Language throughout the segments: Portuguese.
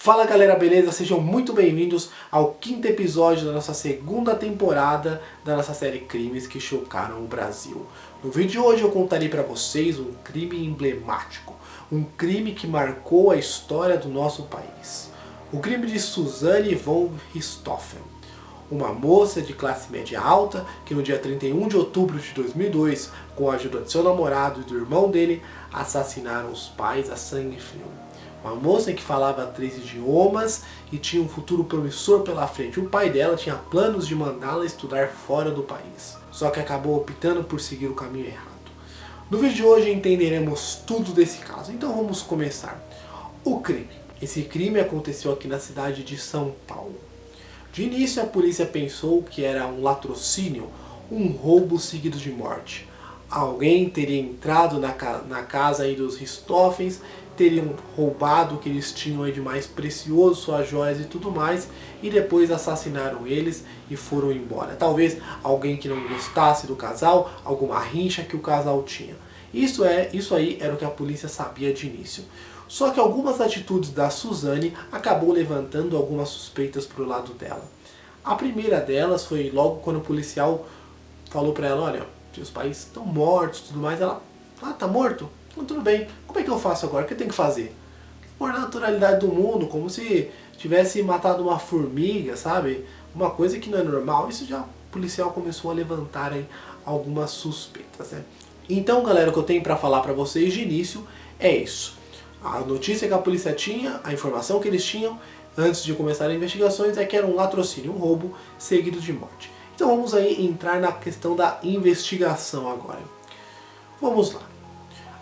Fala galera, beleza? Sejam muito bem-vindos ao quinto episódio da nossa segunda temporada da nossa série Crimes que Chocaram o Brasil. No vídeo de hoje eu contarei para vocês um crime emblemático, um crime que marcou a história do nosso país. O crime de Suzane von Richthofen, uma moça de classe média alta que no dia 31 de outubro de 2002, com a ajuda de seu namorado e do irmão dele, assassinaram os pais a sangue frio. Uma moça que falava 3 idiomas e tinha um futuro promissor pela frente. O pai dela tinha planos de mandá-la estudar fora do país, só que acabou optando por seguir o caminho errado. No vídeo de hoje entenderemos tudo desse caso, então vamos começar. O crime. Esse crime aconteceu aqui na cidade de São Paulo. De início a polícia pensou que era um latrocínio, um roubo seguido de morte. Alguém teria entrado na casa aí dos Richthofens, teriam roubado o que eles tinham aí de mais precioso, suas joias e tudo mais, e depois assassinaram eles e foram embora. Talvez alguém que não gostasse do casal, alguma rincha que o casal tinha. Isso aí era o que a polícia sabia de início. Só que algumas atitudes da Suzane acabou levantando algumas suspeitas para o lado dela. A primeira delas foi logo quando o policial falou para ela, olha, seus pais estão mortos e tudo mais. Ela, tá morto? Então tudo bem, como é que eu faço agora? O que eu tenho que fazer? Por naturalidade do mundo, como se tivesse matado uma formiga, sabe? Uma coisa que não é normal. Isso já o policial começou a levantar aí algumas suspeitas, né? Então galera, o que eu tenho para falar para vocês de início é isso. A notícia que a polícia tinha, a informação que eles tinham antes de começar as investigações é que era um latrocínio, um roubo seguido de morte. Então vamos aí entrar na questão da investigação agora. Vamos lá.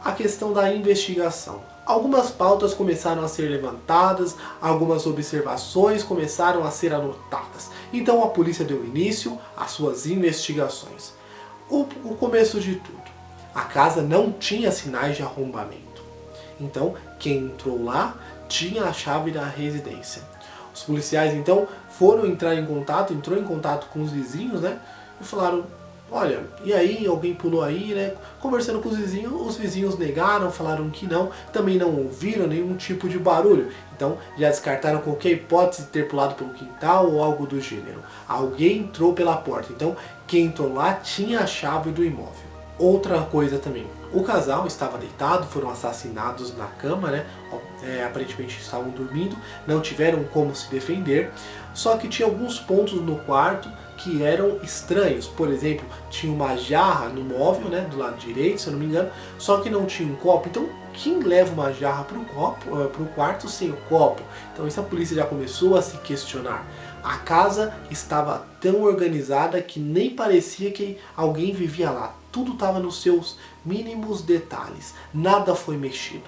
A questão da investigação. Algumas pautas começaram a ser levantadas, algumas observações começaram a ser anotadas. Então a polícia deu início às suas investigações. O começo de tudo. A casa não tinha sinais de arrombamento. Então quem entrou lá tinha a chave da residência. Os policiais então entrou em contato com os vizinhos, né? E falaram, olha, e aí, alguém pulou aí, né? Conversando com os vizinhos negaram, falaram que não, também não ouviram nenhum tipo de barulho. Então já descartaram qualquer hipótese de ter pulado pelo quintal ou algo do gênero. Alguém entrou pela porta, então quem entrou lá tinha a chave do imóvel. Outra coisa também, o casal estava deitado, foram assassinados na cama, né? Aparentemente estavam dormindo, não tiveram como se defender, só que tinha alguns pontos no quarto que eram estranhos. Por exemplo, tinha uma jarra no móvel, né, do lado direito, se eu não me engano, só que não tinha um copo. Então quem leva uma jarra para o quarto sem o copo? Então isso a polícia já começou a se questionar. A casa estava tão organizada que nem parecia que alguém vivia lá. Tudo estava nos seus mínimos detalhes, nada foi mexido.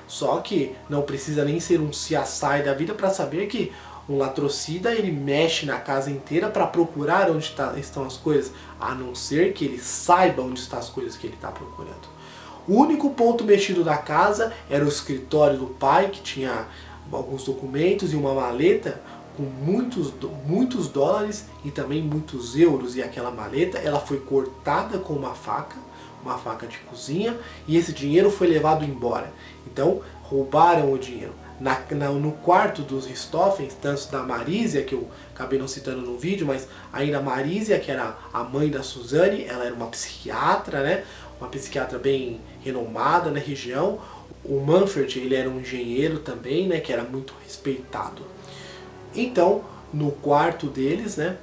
Só que não precisa nem ser um CSI da vida para saber que um latrocida ele mexe na casa inteira para procurar onde estão as coisas, a não ser que ele saiba onde estão as coisas que ele está procurando. O único ponto mexido da casa era o escritório do pai, que tinha alguns documentos e uma maleta com muitos dólares e também muitos euros, e aquela maleta ela foi cortada com uma faca de cozinha, e esse dinheiro foi levado embora. Então roubaram o dinheiro. No quarto dos Richthofens, tanto da Marísia, que eu acabei não citando no vídeo, mas ainda a Marísia, que era a mãe da Suzane, ela era uma psiquiatra, né? Uma psiquiatra bem renomada na região. O Manfred, ele era um engenheiro também, né? Que era muito respeitado. Então, no quarto deles, né?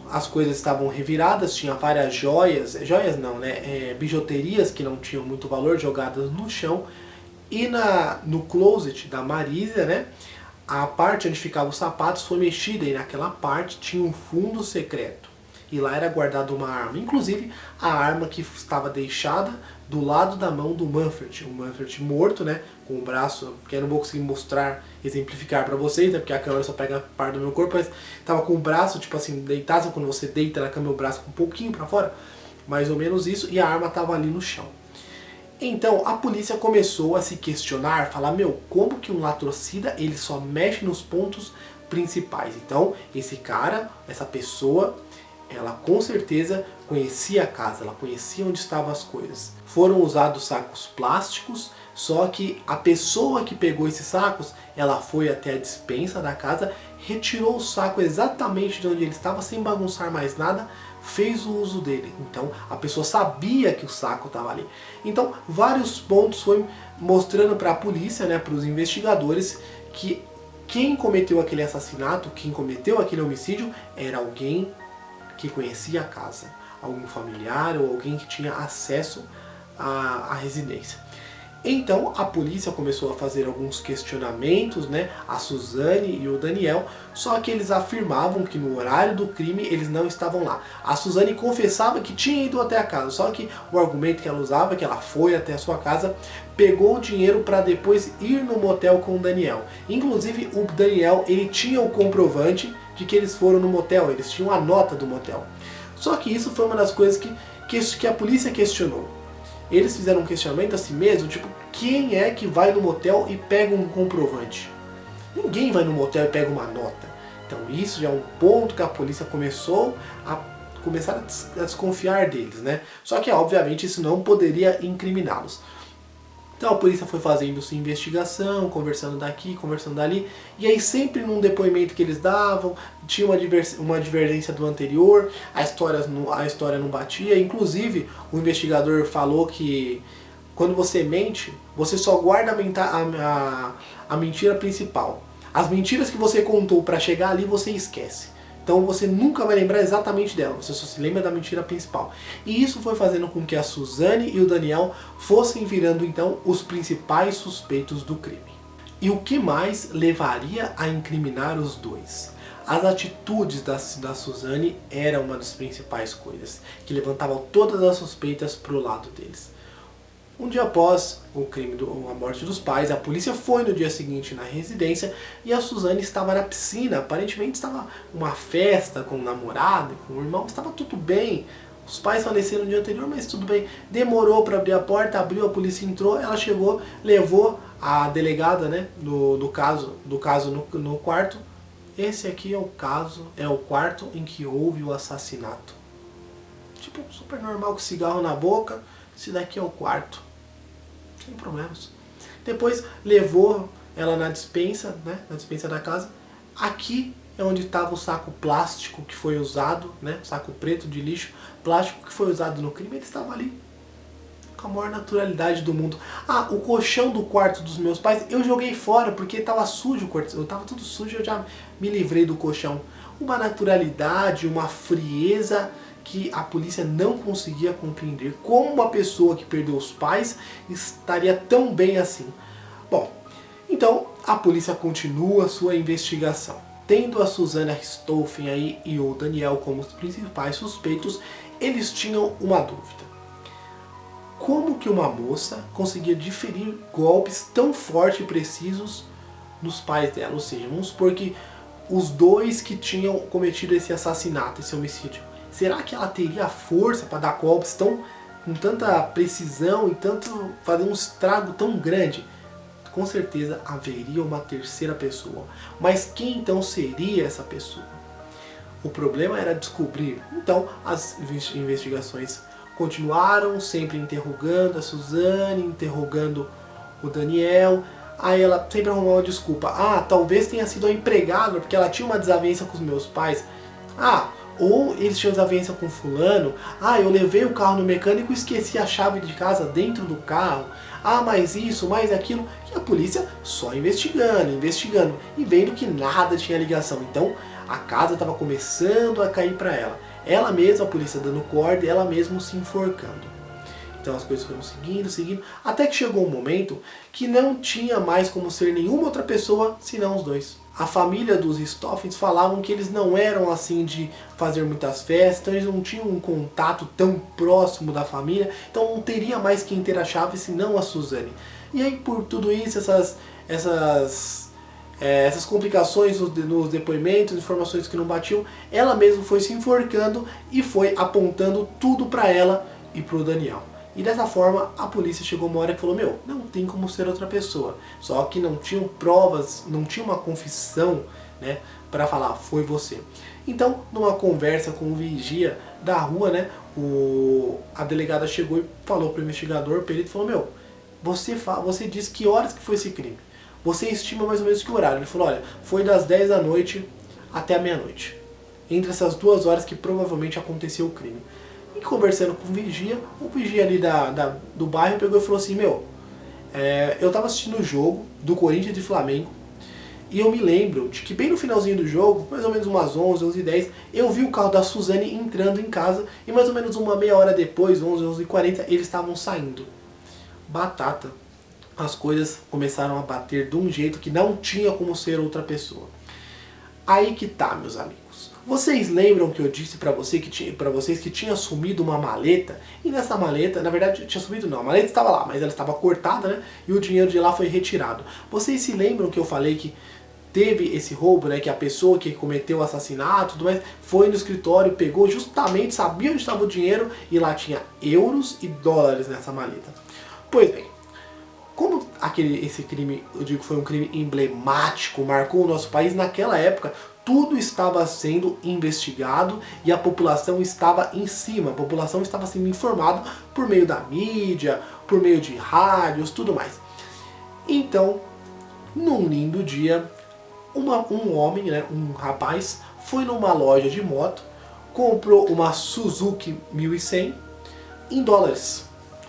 As coisas estavam reviradas, tinha várias joias não, né? Bijuterias que não tinham muito valor jogadas no chão. E no closet da Marísia, né, a parte onde ficavam os sapatos foi mexida, e naquela parte tinha um fundo secreto. E lá era guardada uma arma, inclusive a arma que estava deixada do lado da mão do Manfred. O Manfred morto, né, com o braço, que eu não vou conseguir exemplificar para vocês, né, porque a câmera só pega parte do meu corpo, mas estava com o braço, tipo assim, deitado, sabe quando você deita na cama, o braço um pouquinho para fora, mais ou menos isso, e a arma estava ali no chão. Então a polícia começou a se questionar, falar, como que um latrocida ele só mexe nos pontos principais? Então esse cara, essa pessoa, ela com certeza conhecia a casa, ela conhecia onde estavam as coisas. Foram usados sacos plásticos, só que a pessoa que pegou esses sacos, ela foi até a despensa da casa, retirou o saco exatamente de onde ele estava, sem bagunçar mais nada, fez o uso dele. Então a pessoa sabia que o saco estava ali. Então vários pontos foi mostrando para a polícia, né, para os investigadores, que quem cometeu aquele assassinato, quem cometeu aquele homicídio, era alguém que conhecia a casa, algum familiar ou alguém que tinha acesso à residência. Então a polícia começou a fazer alguns questionamentos, né, a Suzane e o Daniel, só que eles afirmavam que no horário do crime eles não estavam lá. A Suzane confessava que tinha ido até a casa, só que o argumento que ela usava é que ela foi até a sua casa, pegou o dinheiro para depois ir no motel com o Daniel. Inclusive o Daniel, ele tinha o comprovante de que eles foram no motel, eles tinham a nota do motel. Só que isso foi uma das coisas que a polícia questionou. Eles fizeram um questionamento a si mesmo, tipo, quem é que vai no motel e pega um comprovante? Ninguém vai no motel e pega uma nota. Então isso já é um ponto que a polícia começou a desconfiar deles, né? Só que obviamente isso não poderia incriminá-los. Então a polícia foi fazendo sua investigação, conversando daqui, conversando dali, e aí sempre num depoimento que eles davam, tinha uma divergência do anterior, a história não batia. Inclusive o investigador falou que quando você mente, você só guarda a mentira principal. As mentiras que você contou para chegar ali você esquece. Então você nunca vai lembrar exatamente dela, você só se lembra da mentira principal. E isso foi fazendo com que a Suzane e o Daniel fossem virando então os principais suspeitos do crime. E o que mais levaria a incriminar os dois? As atitudes da Suzane eram uma das principais coisas, que levantavam todas as suspeitas para o lado deles. Um dia após o crime, a morte dos pais, a polícia foi no dia seguinte na residência e a Suzane estava na piscina. Aparentemente estava uma festa com o namorado, com o irmão, estava tudo bem. Os pais faleceram no dia anterior, mas tudo bem. Demorou para abrir a porta, abriu, a polícia entrou, ela chegou, levou a delegada, né, do caso no quarto. Esse aqui é o quarto em que houve o assassinato. Tipo, super normal, com cigarro na boca. Esse daqui é o quarto. Sem problemas. Depois levou ela na despensa, né, na despensa da casa. Aqui é onde estava o saco plástico que foi usado, né, saco preto de lixo, plástico que foi usado no crime. Ele estava ali com a maior naturalidade do mundo. Ah, o colchão do quarto dos meus pais eu joguei fora porque estava sujo o quarto. Eu estava tudo sujo, eu já me livrei do colchão. Uma naturalidade, uma frieza que a polícia não conseguia compreender. Como uma pessoa que perdeu os pais estaria tão bem assim? Bom, então a polícia continua sua investigação. Tendo a Suzane Richthofen aí e o Daniel como os principais suspeitos, eles tinham uma dúvida. Como que uma moça conseguia diferir golpes tão fortes e precisos nos pais dela? Ou seja, vamos supor que os dois que tinham cometido esse assassinato, esse homicídio, será que ela teria força para dar golpes com tanta precisão e tanto fazer um estrago tão grande? Com certeza haveria uma terceira pessoa. Mas quem então seria essa pessoa? O problema era descobrir. Então as investigações continuaram, sempre interrogando a Suzane, interrogando o Daniel. Aí ela sempre arrumou uma desculpa. Ah, talvez tenha sido a empregada, porque ela tinha uma desavença com os meus pais. Ah, ou eles tinham desavença com fulano. Ah, eu levei o carro no mecânico e esqueci a chave de casa dentro do carro. Ah, mais isso, mais aquilo. E a polícia só investigando e vendo que nada tinha ligação. Então a casa estava começando a cair para ela. Ela mesma, a polícia dando corda, ela mesma se enforcando. Então as coisas foram seguindo, até que chegou um momento que não tinha mais como ser nenhuma outra pessoa senão os dois. A família dos Richthofens falavam que eles não eram assim de fazer muitas festas, então eles não tinham um contato tão próximo da família, então não teria mais quem ter a chave senão a Suzane. E aí por tudo isso, essas complicações nos depoimentos, informações que não batiam, ela mesma foi se enforcando e foi apontando tudo para ela e para o Daniel. E dessa forma a polícia chegou uma hora que falou, não tem como ser outra pessoa. Só que não tinham provas, não tinha uma confissão né, para falar, foi você. Então, numa conversa com o vigia da rua, né, a delegada chegou e falou pro investigador, o perito, falou, meu, você disse que horas que foi esse crime? Você estima mais ou menos que horário? Ele falou, olha, foi das 10 da noite até a meia-noite. Entre essas 2 horas que provavelmente aconteceu o crime. E conversando com o vigia ali do bairro pegou e falou assim, meu, eu tava assistindo o jogo do Corinthians e Flamengo, e eu me lembro de que bem no finalzinho do jogo, mais ou menos umas 11, 11h10, eu vi o carro da Suzane entrando em casa, e mais ou menos uma meia hora depois, 11, 11h40, eles estavam saindo. Batata. As coisas começaram a bater de um jeito que não tinha como ser outra pessoa. Aí que tá, meus amigos. Vocês lembram que eu disse pra vocês que tinha sumido uma maleta? E nessa maleta, na verdade, tinha sumido não, a maleta estava lá, mas ela estava cortada, né? E o dinheiro de lá foi retirado. Vocês se lembram que eu falei que teve esse roubo, né? Que a pessoa que cometeu o assassinato, tudo mais, foi no escritório, pegou, justamente sabia onde estava o dinheiro e lá tinha euros e dólares nessa maleta. Pois bem, como esse crime, eu digo, foi um crime emblemático, marcou o nosso país, naquela época tudo estava sendo investigado e a população estava em cima, a população estava sendo informada por meio da mídia, por meio de rádios, tudo mais. Então, num lindo dia, um homem, né, um rapaz, foi numa loja de moto, comprou uma Suzuki 1100 em dólares.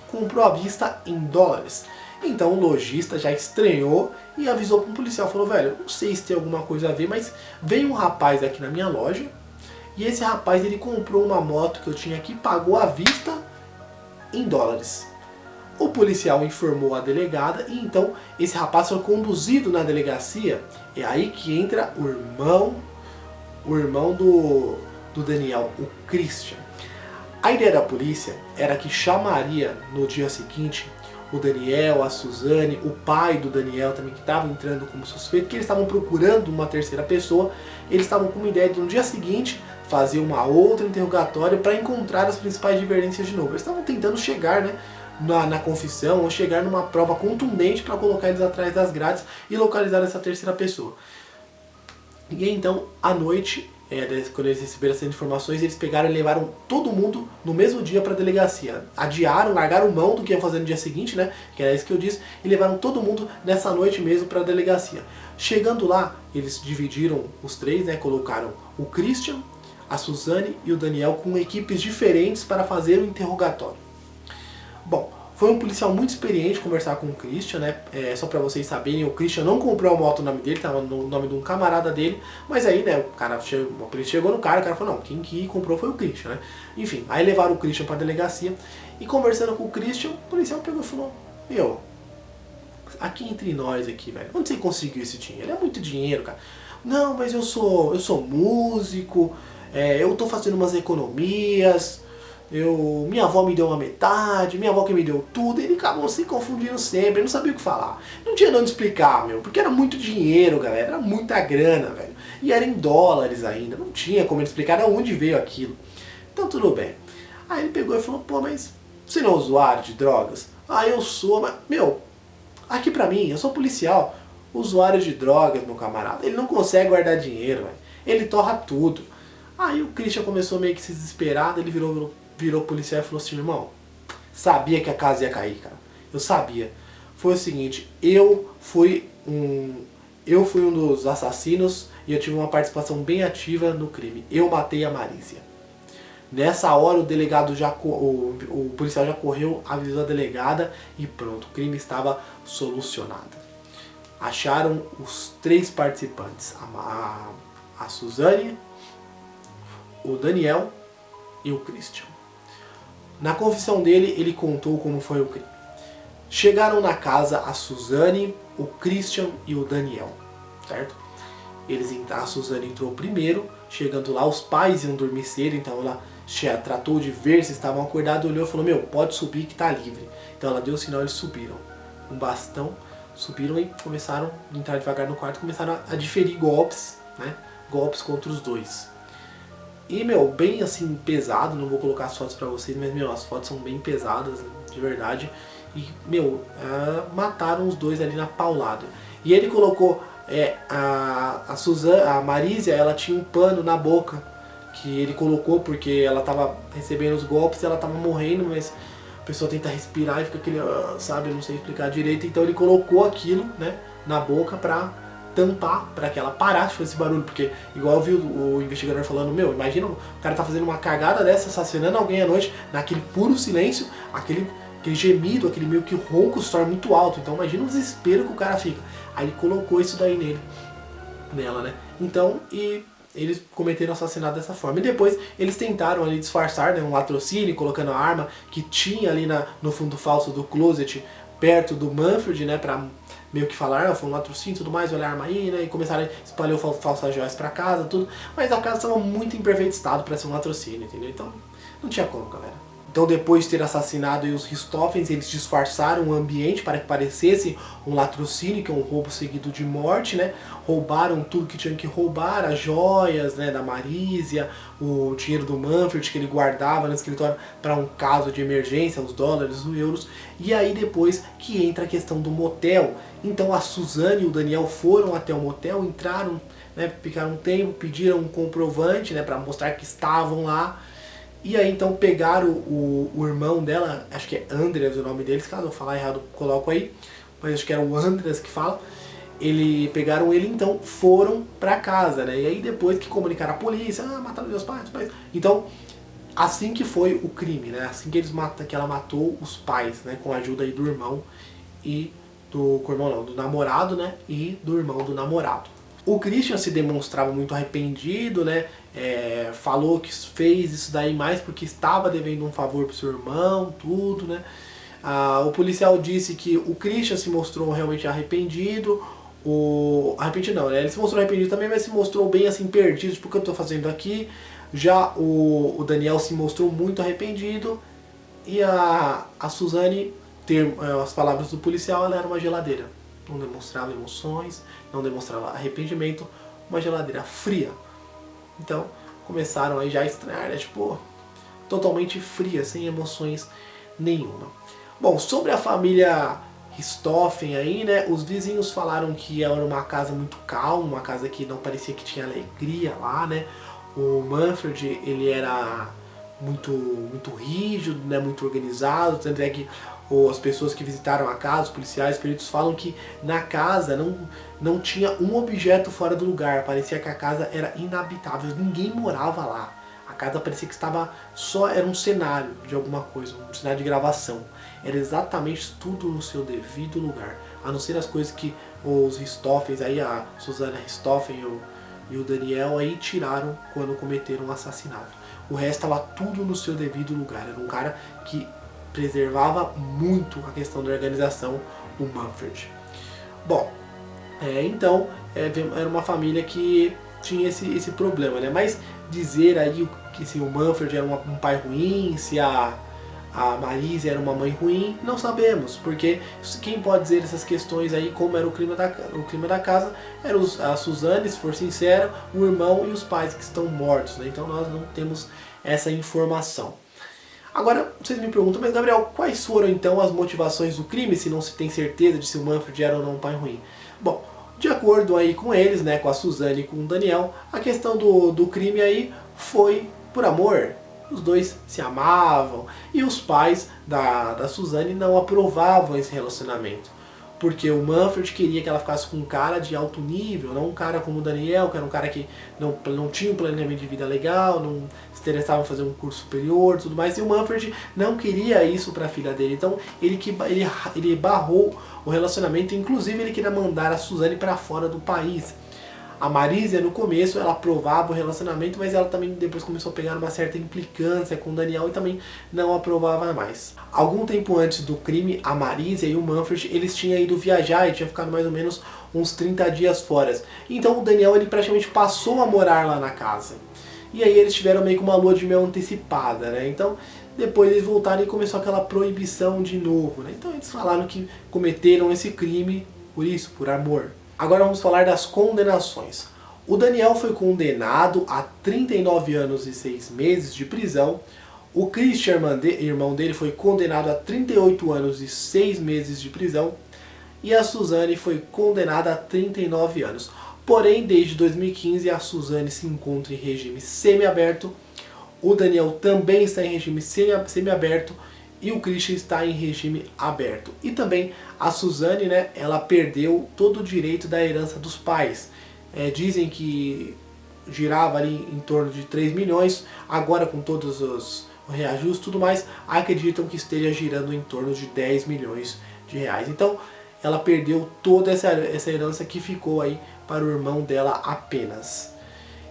Comprou à vista em dólares. Então o lojista já estranhou e avisou para um policial, falou, velho, não sei se tem alguma coisa a ver, mas veio um rapaz aqui na minha loja e esse rapaz ele comprou uma moto que eu tinha aqui, pagou à vista em dólares. O policial informou a delegada e então esse rapaz foi conduzido na delegacia. É aí que entra o irmão do Daniel, o Christian. A ideia da polícia era que chamaria no dia seguinte o Daniel, a Suzane, o pai do Daniel também, que estava entrando como suspeito, que eles estavam procurando uma terceira pessoa. Eles estavam com uma ideia de no dia seguinte fazer uma outra interrogatória para encontrar as principais divergências de novo. Eles estavam tentando chegar, né, na confissão ou chegar numa prova contundente para colocar eles atrás das grades e localizar essa terceira pessoa. E então, à noite, quando eles receberam essas informações, eles pegaram e levaram todo mundo no mesmo dia para a delegacia. Adiaram, largaram mão do que iam fazer no dia seguinte, né? Que era isso que eu disse, e levaram todo mundo nessa noite mesmo para a delegacia. Chegando lá, eles dividiram os três, né? Colocaram o Christian, a Suzane e o Daniel com equipes diferentes para fazer o interrogatório. Bom, foi um policial muito experiente conversar com o Christian, né? Só pra vocês saberem, o Christian não comprou a moto no nome dele, tava no nome de um camarada dele, mas aí, né, a polícia chegou no cara, o cara falou, não, quem que comprou foi o Christian, né? Enfim, aí levaram o Christian pra delegacia e conversando com o Christian, o policial pegou e falou, meu, aqui entre nós aqui, velho, onde você conseguiu esse dinheiro? É muito dinheiro, cara. Não, mas eu sou músico, eu tô fazendo umas economias, minha avó me deu uma metade, minha avó que me deu tudo. Ele acabou se confundindo sempre, ele não sabia o que falar. Não tinha onde explicar, meu, porque era muito dinheiro, galera, era muita grana, velho. E era em dólares ainda, não tinha como ele explicar de onde veio aquilo. Então tudo bem. Aí ele pegou e falou, pô, mas você não é usuário de drogas? Ah, eu sou, mas, meu, aqui pra mim, eu sou policial. Usuário de drogas, meu camarada, ele não consegue guardar dinheiro, velho. Ele torra tudo. Aí o Christian começou meio que se desesperado, ele virou policial e falou assim, irmão, sabia que a casa ia cair, cara. Eu sabia. Foi o seguinte, eu fui um dos assassinos e eu tive uma participação bem ativa no crime. Eu matei a Marícia. Nessa hora o policial já correu, avisou a delegada e pronto, o crime estava solucionado. Acharam os 3 participantes, a Suzane, o Daniel e o Christian. Na confissão dele, ele contou como foi o crime. Chegaram na casa a Suzane, o Christian e o Daniel, certo? A Suzane entrou primeiro, chegando lá, os pais iam dormir cedo, então ela tratou de ver se estavam acordados, olhou e falou, meu, pode subir que tá livre. Então ela deu o sinal, eles subiram. Um bastão, subiram e começaram a entrar devagar no quarto, começaram a diferir golpes, né? Golpes contra os dois. E, meu, bem assim, pesado, não vou colocar as fotos pra vocês, mas, meu, as fotos são bem pesadas, de verdade. E, meu, mataram os dois ali na paulada. E ele colocou a Marísia, ela tinha um pano na boca que ele colocou porque ela estava recebendo os golpes e ela estava morrendo, mas a pessoa tenta respirar e fica aquele, sabe, não sei explicar direito, então ele colocou aquilo, né, na boca pra tampar, pra que ela parasse de fazer esse barulho, porque igual eu vi o investigador falando, meu, imagina o cara tá fazendo uma cagada dessa, assassinando alguém à noite, naquele puro silêncio, aquele gemido, aquele meio que ronco se torna muito alto, então imagina o desespero que o cara fica. Aí ele colocou isso daí nela, né, então, e eles cometeram o assassinato dessa forma. E depois eles tentaram ali disfarçar, né, um latrocínio, colocando a arma que tinha ali no fundo falso do closet, perto do Manfred, né, pra meio que falar, foi um latrocínio e tudo mais, olha a arma aí, né, e começaram a espalhar falsas joias pra casa, tudo. Mas a casa estava muito em perfeito estado para ser um latrocínio, entendeu? Então, não tinha como, galera. Então, depois de ter assassinado os Richthofen, eles disfarçaram o ambiente para que parecesse um latrocínio, que é um roubo seguido de morte, né? Roubaram tudo que tinham que roubar, as joias, né, da Marísia, o dinheiro do Manfred que ele guardava no escritório para um caso de emergência, os dólares, os euros. E aí depois que entra a questão do motel. Então a Suzane e o Daniel foram até o motel, entraram, né, ficaram um tempo, pediram um comprovante, né, para mostrar que estavam lá. E aí então pegaram o irmão dela, acho que é Andreas o nome deles, caso eu falar errado coloco aí, mas acho que era o Andreas que fala. Pegaram ele, então foram pra casa, né? E aí depois que comunicaram a polícia, mataram meus pais, Então, assim que foi o crime, né? Assim que ela matou os pais, né? Com a ajuda aí do irmão e do irmão não, do namorado, né? E do irmão do namorado. O Christian se demonstrava muito arrependido, né? Falou que fez isso daí mais porque estava devendo um favor pro seu irmão, tudo, né? O policial disse que o Christian se mostrou realmente arrependido. Arrependido não, né? Ele se mostrou arrependido também, mas se mostrou bem assim, perdido, tipo, o que eu tô fazendo aqui. Já o Daniel se mostrou muito arrependido. E a Suzane, as palavras do policial, ela era uma geladeira. Não demonstrava emoções, não demonstrava arrependimento, uma geladeira fria. Então começaram aí já a estranhar, né? Tipo, totalmente fria, sem emoções nenhuma. Bom, sobre a família Richthofen aí, né? Os vizinhos falaram que era uma casa muito calma, uma casa que não parecia que tinha alegria lá, né? O Manfred, ele era muito rígido, né? Muito organizado, tanto é que as pessoas que visitaram a casa, os policiais, os peritos falam que na casa não tinha um objeto fora do lugar, parecia que a casa era inabitável, ninguém morava lá. A casa parecia que era um cenário de alguma coisa, um cenário de gravação. Era exatamente tudo no seu devido lugar, a não ser as coisas que os Richthofen, aí a Susanna Richthofen e o Daniel aí tiraram quando cometeram o assassinato. O resto estava tudo no seu devido lugar. Era um cara que preservava muito a questão da organização, o Manfred. Bom, então era uma família que tinha esse problema, né? Mas dizer aí que se o Manfred era um pai ruim, se a Marísia era uma mãe ruim, não sabemos, porque quem pode dizer essas questões aí, como era o clima da casa, era a Suzane, se for sincera, o irmão e os pais que estão mortos, né? Então nós não temos essa informação. Agora, vocês me perguntam, mas Gabriel, quais foram então as motivações do crime, se não se tem certeza de se o Manfred era ou não um pai ruim? Bom, de acordo aí com eles, né, com a Suzane e com o Daniel, a questão do crime aí foi por amor. Os dois se amavam e os pais da Suzane não aprovavam esse relacionamento. Porque o Manfred queria que ela ficasse com um cara de alto nível, não um cara como o Daniel, que era um cara que não tinha um planejamento de vida legal, não se interessava em fazer um curso superior e tudo mais. E o Manfred não queria isso para a filha dele. Então ele barrou o relacionamento, inclusive ele queria mandar a Suzane para fora do país. A Marísia, no começo, ela aprovava o relacionamento, mas ela também depois começou a pegar uma certa implicância com o Daniel e também não aprovava mais. Algum tempo antes do crime, a Marísia e o Manfred, eles tinham ido viajar e tinham ficado mais ou menos uns 30 dias fora. Então o Daniel, ele praticamente passou a morar lá na casa. E aí eles tiveram meio que uma lua de mel antecipada, né? Então depois eles voltaram e começou aquela proibição de novo, né? Então eles falaram que cometeram esse crime por isso, por amor. Agora vamos falar das condenações. O Daniel foi condenado a 39 anos e 6 meses de prisão. O Christian, irmão dele, foi condenado a 38 anos e 6 meses de prisão. e a Suzane foi condenada a 39 anos. Porém, desde 2015 a Suzane se encontra em regime semiaberto, o Daniel também está em regime semiaberto e o Christian está em regime aberto. E também a Suzane, né, ela perdeu todo o direito da herança dos pais. Dizem que girava ali em torno de 3 milhões, agora com todos os reajustes e tudo mais, acreditam que esteja girando em torno de 10 milhões de reais. Então ela perdeu toda essa herança que ficou aí para o irmão dela apenas.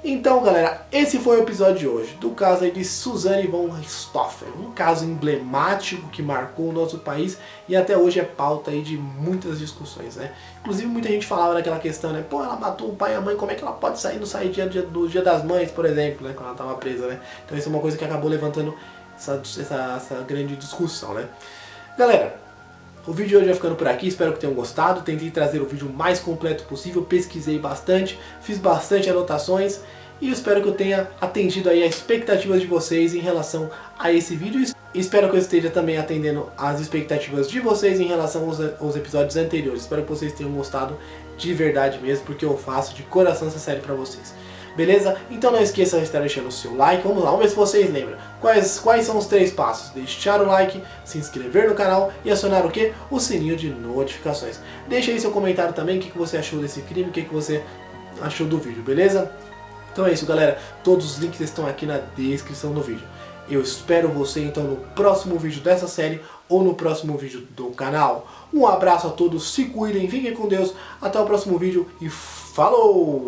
Então galera, esse foi o episódio de hoje, do caso aí de Suzane von Richthofen, um caso emblemático que marcou o nosso país e até hoje é pauta aí de muitas discussões, né? Inclusive muita gente falava daquela questão, né? Pô, ela matou o pai e a mãe, como é que ela pode sair, não sair do dia das mães, por exemplo, né? Quando ela estava presa, né? Então isso é uma coisa que acabou levantando essa grande discussão, né? Galera, o vídeo de hoje vai ficando por aqui, espero que tenham gostado. Tentei trazer o vídeo mais completo possível, pesquisei bastante, fiz bastante anotações e espero que eu tenha atendido aí as expectativas de vocês em relação a esse vídeo. Espero que eu esteja também atendendo as expectativas de vocês em relação aos episódios anteriores. Espero que vocês tenham gostado de verdade mesmo, porque eu faço de coração essa série pra vocês. Beleza? Então não esqueça de estar deixando o seu like. Vamos lá, vamos ver se vocês lembram. Quais são os 3 passos? Deixar o like, se inscrever no canal e acionar o quê? O sininho de notificações. Deixa aí seu comentário também, o que você achou desse crime, o que você achou do vídeo, beleza? Então é isso, galera. Todos os links estão aqui na descrição do vídeo. Eu espero você então no próximo vídeo dessa série ou no próximo vídeo do canal. Um abraço a todos, se cuidem, fiquem com Deus. Até o próximo vídeo e falou!